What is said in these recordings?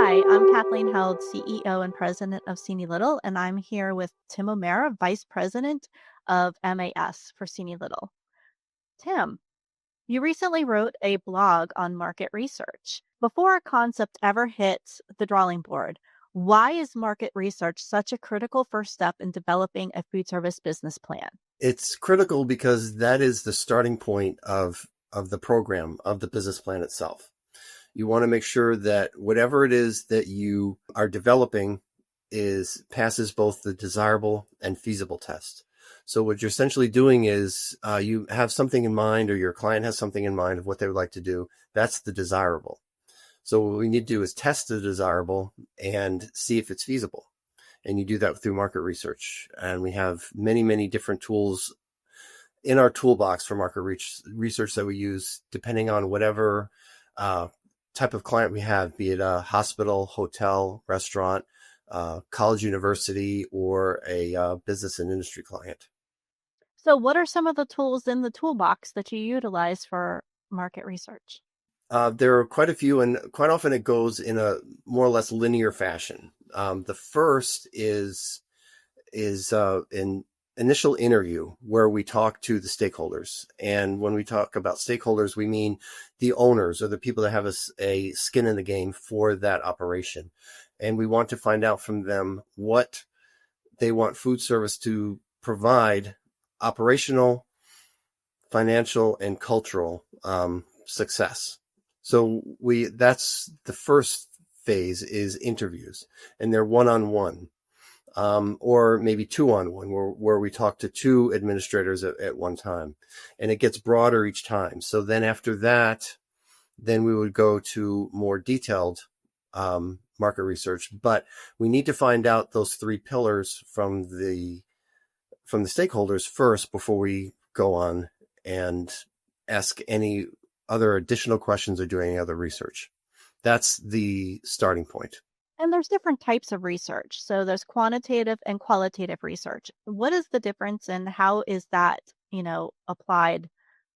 Hi, I'm Kathleen Held, CEO and President of Cini-Little, and I'm here with Tim O'Mara, Vice President of MAS for Cini-Little. Tim, you recently wrote a blog on market research. Before a concept ever hits the drawing board, why is market research such a critical first step in developing a food service business plan? It's critical because that is the starting point of the program, of the business plan itself. You want to make sure that whatever it is that you are developing passes both the desirable and feasible test. So what you're essentially doing is you have something in mind, or your client has something in mind of what they would like to do. That's the desirable. So what we need to do is test the desirable and see if it's feasible. And you do that through market research. And we have many, many different tools in our toolbox for market research that we use depending on whatever type of client we have, be it a hospital, hotel, restaurant, college, university, or a business and industry client. So, what are some of the tools in the toolbox that you utilize for market research? There are quite a few, and quite often it goes in a more or less linear fashion. The first is an initial interview where we talk to the stakeholders. And when we talk about stakeholders, we mean the owners or the people that have a skin in the game for that operation. And we want to find out from them what they want food service to provide: operational, financial, and cultural success. So that's the first phase, is interviews, and they're one-on-one, or maybe two-on-one, where we talk to two administrators at one time, and it gets broader each time. So then after that, then we would go to more detailed market research, but we need to find out those three pillars from the stakeholders first before we go on and ask any other additional questions or do any other research. That's the starting point. And there's different types of research. So there's quantitative and qualitative research. What is the difference, and how is that, applied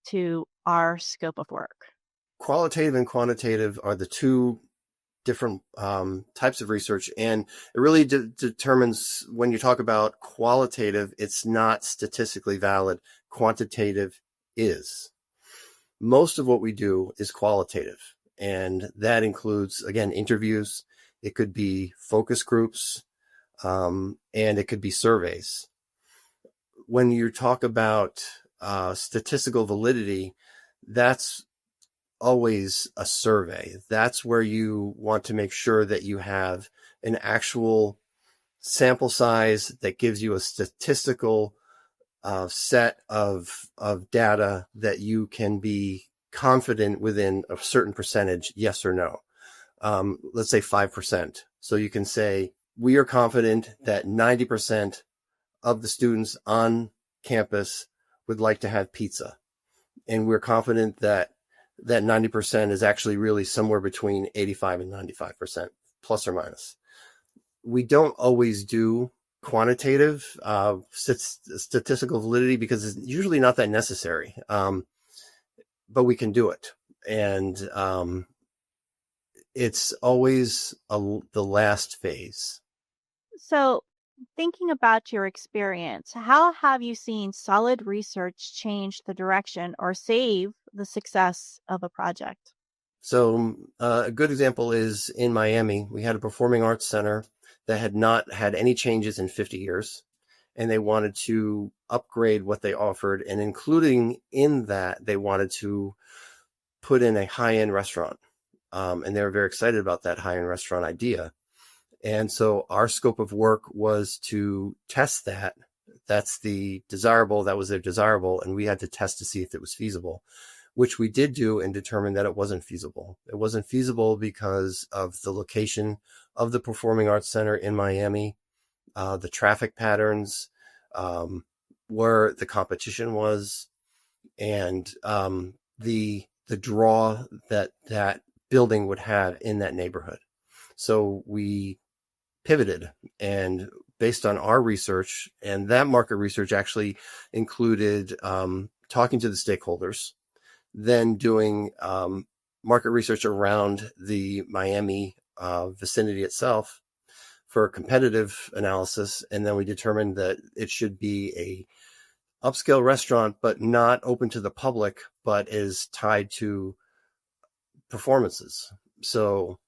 to our scope of work? Qualitative and quantitative are the two different types of research, and it really determines, when you talk about qualitative, it's not statistically valid. Quantitative is. Most of what we do is qualitative, and that includes, again, interviews. It could be focus groups, and it could be surveys. When you talk about statistical validity, that's always a survey. That's where you want to make sure that you have an actual sample size that gives you a statistical set of data that you can be confident within a certain percentage, yes or no. Let's say 5%. So you can say, we are confident that 90% of the students on campus would like to have pizza. And we're confident that 90% is actually really somewhere between 85 and 95%, plus or minus. We don't always do quantitative statistical validity because it's usually not that necessary, but we can do it. And it's always the last phase. So, thinking about your experience, how have you seen solid research change the direction or save the success of a project? So a good example is in Miami. We had a performing arts center that had not had any changes in 50 years, and they wanted to upgrade what they offered, and including in that, they wanted to put in a high-end restaurant. And they were very excited about that high-end restaurant idea. And so our scope of work was to test that. That's the desirable. That was their desirable. And we had to test to see if it was feasible, which we did do, and determined that it wasn't feasible. It wasn't feasible because of the location of the Performing Arts Center in Miami, the traffic patterns, where the competition was, and the draw that building would have in that neighborhood. So we pivoted, and based on our research, and that market research actually included talking to the stakeholders, then doing market research around the Miami vicinity itself for competitive analysis. And then we determined that it should be a upscale restaurant, but not open to the public, but is tied to performances. So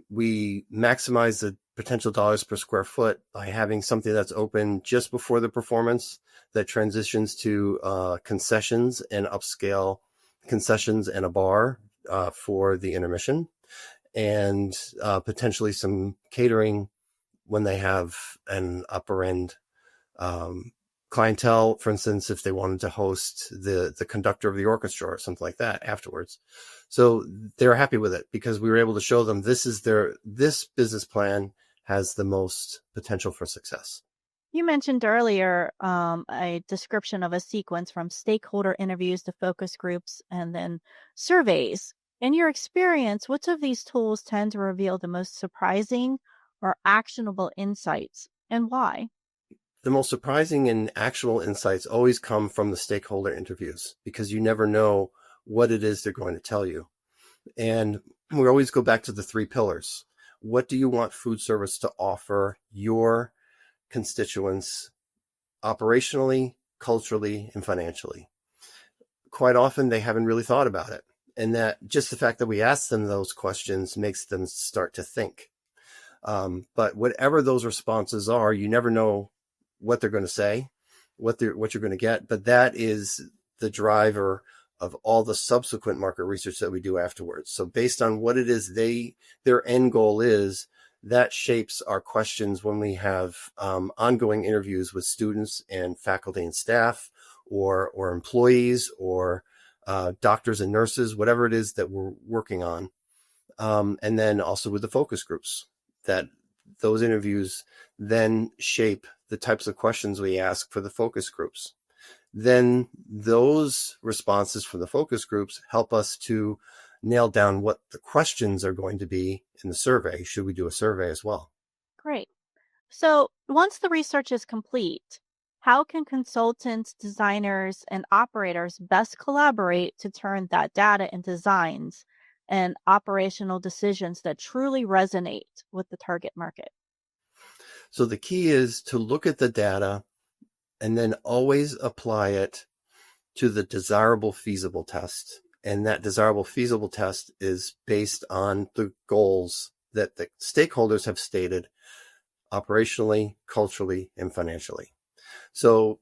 we maximize the potential dollars per square foot by having something that's open just before the performance that transitions to concessions and upscale concessions and a bar for the intermission, and potentially some catering when they have an upper end clientele, for instance, if they wanted to host the conductor of the orchestra or something like that afterwards. So they're happy with it because we were able to show them this business plan has the most potential for success. You mentioned earlier a description of a sequence from stakeholder interviews to focus groups and then surveys. In your experience, which of these tools tend to reveal the most surprising or actionable insights, and why? The most surprising and actual insights always come from the stakeholder interviews because you never know what it is they're going to tell you. And we always go back to the 3 pillars. What do you want food service to offer your constituents operationally, culturally, and financially? Quite often they haven't really thought about it. And that just the fact that we ask them those questions makes them start to think. But whatever those responses are, you never know what they're going to say, what you're going to get. But that is the driver of all the subsequent market research that we do afterwards. So based on what it is their end goal is, that shapes our questions when we have ongoing interviews with students and faculty and staff or employees or doctors and nurses, whatever it is that we're working on. And then also with the focus groups, that those interviews then shape the types of questions we ask for the focus groups. Then those responses from the focus groups help us to nail down what the questions are going to be in the survey. Should we do a survey as well? Great. So, once the research is complete, how can consultants, designers, and operators best collaborate to turn that data into designs and operational decisions that truly resonate with the target market? So the key is to look at the data and then always apply it to the desirable feasible test. And that desirable feasible test is based on the goals that the stakeholders have stated operationally, culturally, and financially. So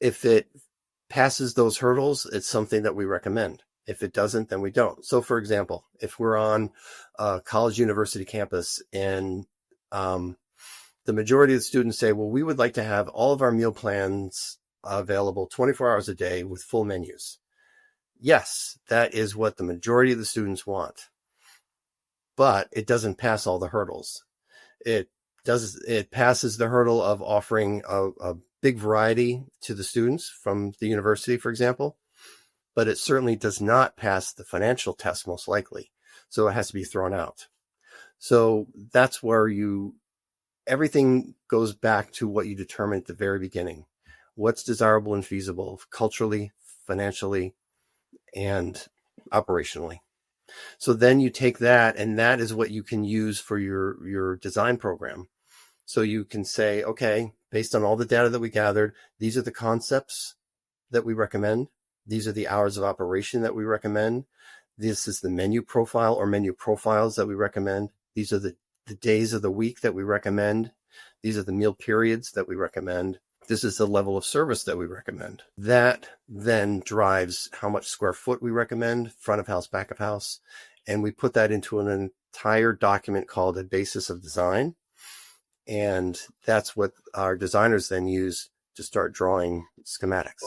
if it passes those hurdles, it's something that we recommend. If it doesn't, then we don't. So for example, if we're on a college university campus and the majority of the students say, well, we would like to have all of our meal plans available 24 hours a day with full menus. Yes, that is what the majority of the students want, but it doesn't pass all the hurdles. It passes the hurdle of offering a big variety to the students from the university, for example, but it certainly does not pass the financial test most likely. So it has to be thrown out. So that's where everything goes back to what you determined at the very beginning. What's desirable and feasible culturally, financially, and operationally. So then you take that, and that is what you can use for your design program. So you can say, okay, based on all the data that we gathered, these are the concepts that we recommend. These are the hours of operation that we recommend. This is the menu profile or menu profiles that we recommend. These are the days of the week that we recommend. These are the meal periods that we recommend. This is the level of service that we recommend. That then drives how much square foot we recommend, front of house, back of house. And we put that into an entire document called a basis of design. And that's what our designers then use to start drawing schematics.